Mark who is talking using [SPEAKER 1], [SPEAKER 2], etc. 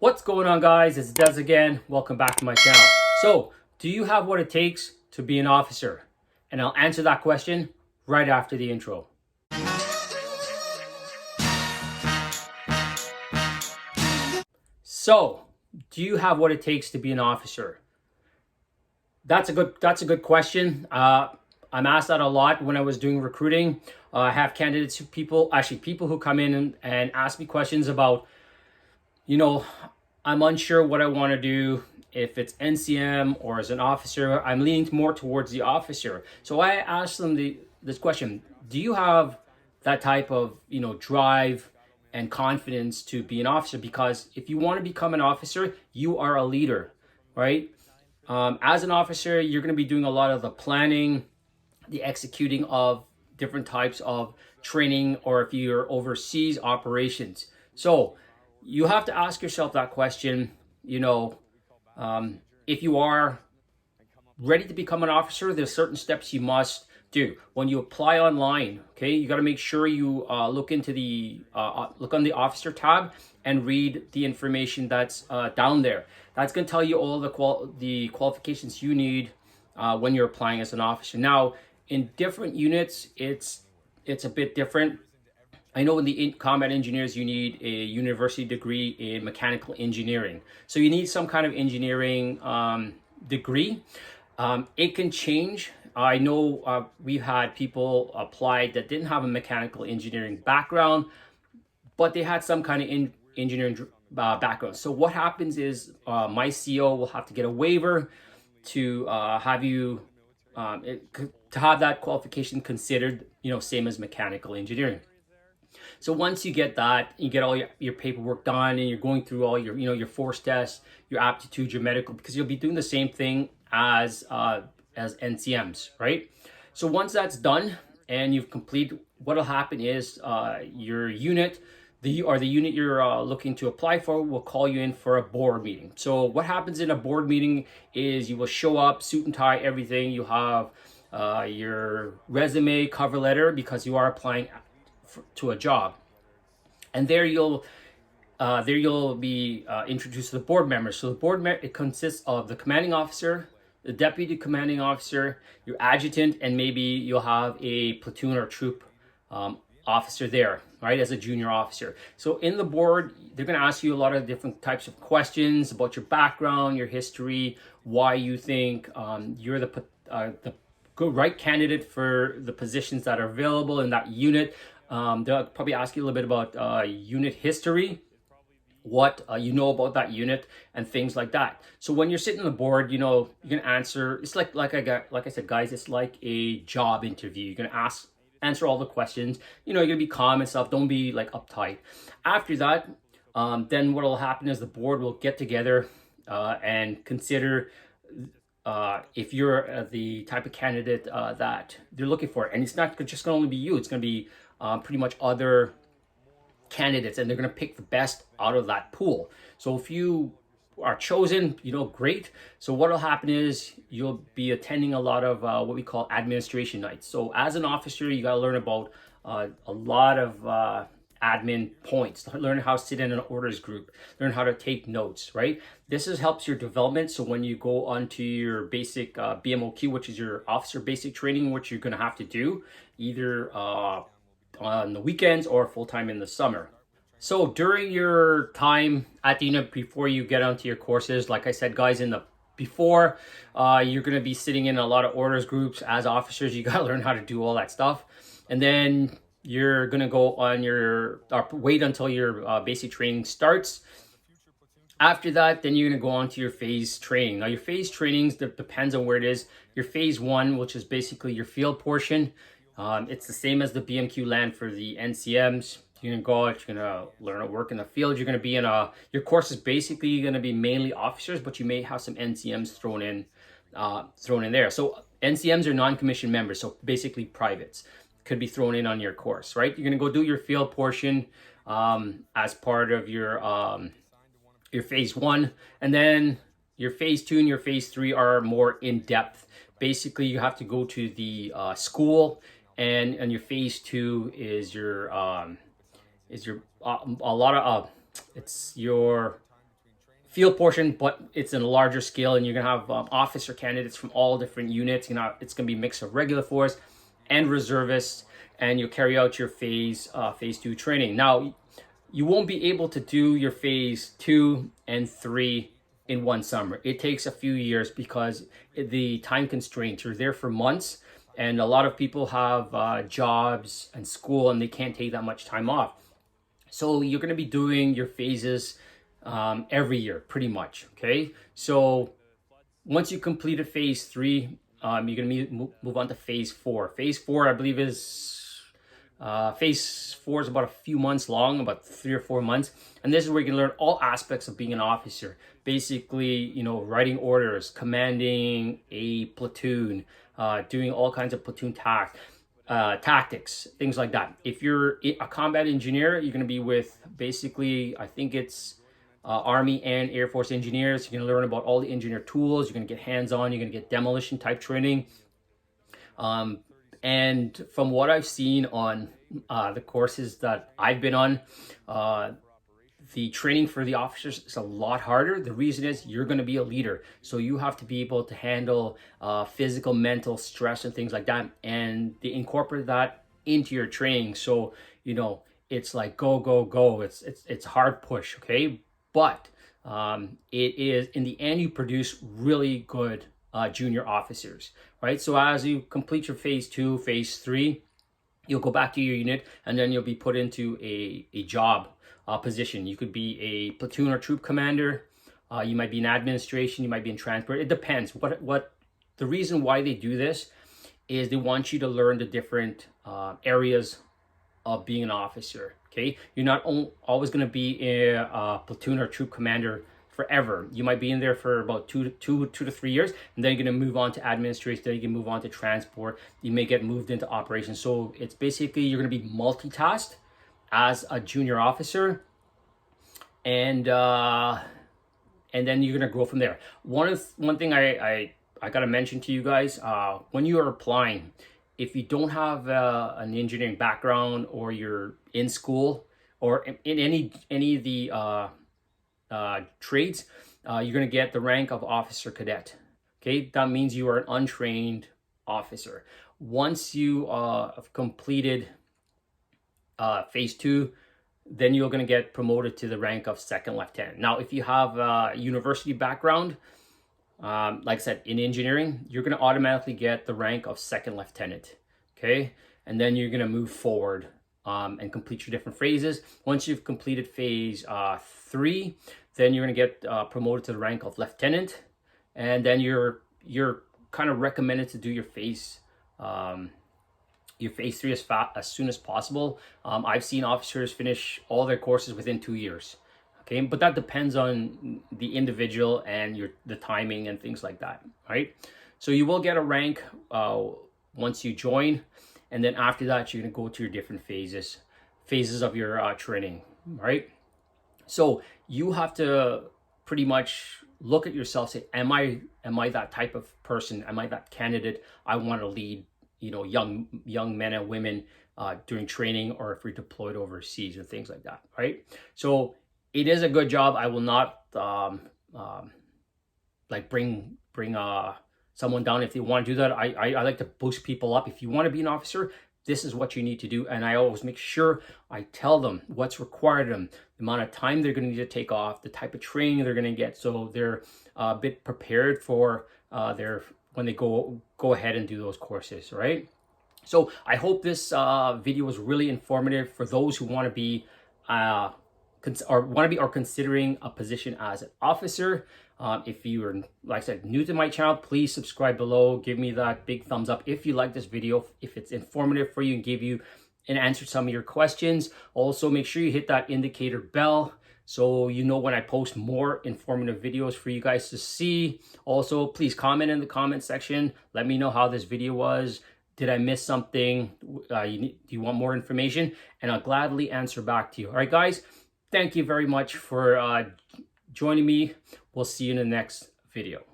[SPEAKER 1] What's going on, guys? It's Des again. Welcome back to my channel. So, do you have what it takes to be an officer? And I'll answer that question right after the intro. So, do you have what it takes to be an officer? That's a good question. I'm asked that a lot when I was doing recruiting. I have candidates, people who come in and ask me questions about, I'm unsure what I want to do, if it's NCM or as an officer. I'm leaning more towards the officer. So I asked them this question: do you have that type of drive and confidence to be an officer? Because if you want to become an officer, you are a leader, right? As an officer, you're going to be doing a lot of the planning, the executing of different types of training, or if you're overseas operations. So you have to ask yourself that question, if you are ready to become an officer, there's certain steps you must do. When you apply online, okay, you got to make sure you look on the officer tab and read the information that's down there. That's going to tell you all the qualifications you need when you're applying as an officer. Now, in different units, it's a bit different. I know in the combat engineers, you need a university degree in mechanical engineering. So you need some kind of engineering degree. It can change. I know we've had people apply that didn't have a mechanical engineering background, but they had some kind of engineering background. So what happens is my CO will have to get a waiver to have you to have that qualification considered, same as mechanical engineering. So once you get that, you get all your paperwork done, and you're going through all your force tests, your aptitude, your medical, because you'll be doing the same thing as NCMs, right? So once that's done and you've completed, what'll happen is your unit, the unit you're looking to apply for, will call you in for a board meeting. So what happens in a board meeting is you will show up, suit and tie, everything. You have your resume, cover letter, because you are applying to a job, and there you'll be introduced to the board members. So the board it consists of the commanding officer, the deputy commanding officer, your adjutant, and maybe you'll have a platoon or troop officer there, right, as a junior officer. So in the board, they're going to ask you a lot of different types of questions about your background, your history, why you think you're the right candidate for the positions that are available in that unit. They'll probably ask you a little bit about unit history, what you know about that unit, and things like that. So when you're sitting on the board, you can answer. It's like I said, guys, it's like a job interview. You're gonna answer all the questions. You're gonna be calm and stuff. Don't be like uptight. After that, then what will happen is the board will get together and consider if you're the type of candidate that they're looking for. And it's not just going to only be you. It's going to be pretty much other candidates, and they're going to pick the best out of that pool. So if you are chosen, great. So what will happen is you'll be attending a lot of what we call administration nights. So as an officer, you got to learn about a lot of admin points, learn how to sit in an orders group, learn how to take notes, right? This helps your development. So when you go onto your basic BMOQ, which is your officer basic training, which you're going to have to do either on the weekends or full-time in the summer. So during your time at the unit, before you get onto your courses, like I said, guys, before you're going to be sitting in a lot of orders groups. As officers, you got to learn how to do all that stuff. And then you're going to go on wait until your basic training starts. After that, then you're going to go on to your phase training. Now, your phase trainings depends on where it is. Your phase 1, which is basically your field portion, it's the same as the BMQ land for the NCMs. You're going to go out, you're going to learn to work in the field. You're going to be your course is basically going to be mainly officers, but you may have some NCMs thrown in there. So NCMs are non-commissioned members, so basically privates could be thrown in on your course, right? You're going to go do your field portion as part of your phase 1, and then your phase 2 and your phase 3 are more in depth. Basically, you have to go to the school, and your phase 2 is your a lot of it's your field portion, but it's in a larger scale, and you're gonna have officer candidates from all different units. It's gonna be a mix of regular force and reservists, and you'll carry out your phase 2 training. Now, you won't be able to do your phase 2 and 3 in one summer. It takes a few years because the time constraints. You're there for months, and a lot of people have jobs and school, and they can't take that much time off. So you're going to be doing your phases every year, pretty much. Okay, so once you completed phase 3, you're going to move on to phase 4. Phase 4, I believe, phase 4 is about a few months long, about 3 or 4 months, and this is where you can learn all aspects of being an officer. Basically, writing orders, commanding a platoon, doing all kinds of platoon tactics, things like that. If you're a combat engineer, you're going to be with basically, I think it's Army and Air Force engineers. You're going to learn about all the engineer tools. You're going to get hands-on. You're going to get demolition type training. And from what I've seen on the courses that I've been on, the training for the officers is a lot harder. The reason is you're going to be a leader. So you have to be able to handle physical, mental stress and things like that. And they incorporate that into your training. So, it's like go, go, go. It's hard push, okay? But it is, in the end, you produce really good junior officers, right? So as you complete your phase 2, phase 3, you'll go back to your unit, and then you'll be put into a job position. You could be a platoon or troop commander. You might be in administration. You might be in transport. It depends. What the reason why they do this is they want you to learn the different areas of being an officer. Okay, you're not always going to be a platoon or troop commander forever. You might be in there for about two to 3 years, and then you're going to move on to administration. Then you can move on to transport. You may get moved into operations. So it's basically you're going to be multitasked as a junior officer, and then you're going to grow from there. One thing I got to mention to you guys, when you are applying, if you don't have an engineering background, or you're in school, or in any of the trades, you're going to get the rank of officer cadet. Okay, that means you are an untrained officer. Once you have completed phase 2, then you're going to get promoted to the rank of second lieutenant. Now, if you have a university background, like I said, in engineering, you're going to automatically get the rank of second lieutenant. Okay, and then you're going to move forward and complete your different phases. Once you've completed phase 3, then you're going to get promoted to the rank of lieutenant, and then you're kind of recommended to do your phase 3 as soon as possible. I've seen officers finish all their courses within 2 years. Okay, but that depends on the individual and the timing and things like that, right? So you will get a rank once you join, and then after that, you're going to go to your different phases of your training, right? So you have to pretty much look at yourself, say, am I that type of person? Am I that candidate? I want to lead, young men and women during training, or if we're deployed overseas and things like that, right? So it is a good job. I will not bring someone down if they want to do that. I like to boost people up. If you want to be an officer, this is what you need to do. And I always make sure I tell them what's required of them, the amount of time they're going to need to take off, the type of training they're going to get, so they're a bit prepared for when they go ahead and do those courses, right? So I hope this video was really informative for those who want to be or considering a position as an officer. If you are, like I said, new to my channel, please subscribe below. Give me that big thumbs up if you like this video, if it's informative for you and give you an answer to some of your questions. Also, make sure you hit that indicator bell so you know when I post more informative videos for you guys to see. Also, please comment in the comment section. Let me know how this video was. Did I miss something? Do you want more information? And I'll gladly answer back to you. All right, guys. Thank you very much for joining me. We'll see you in the next video.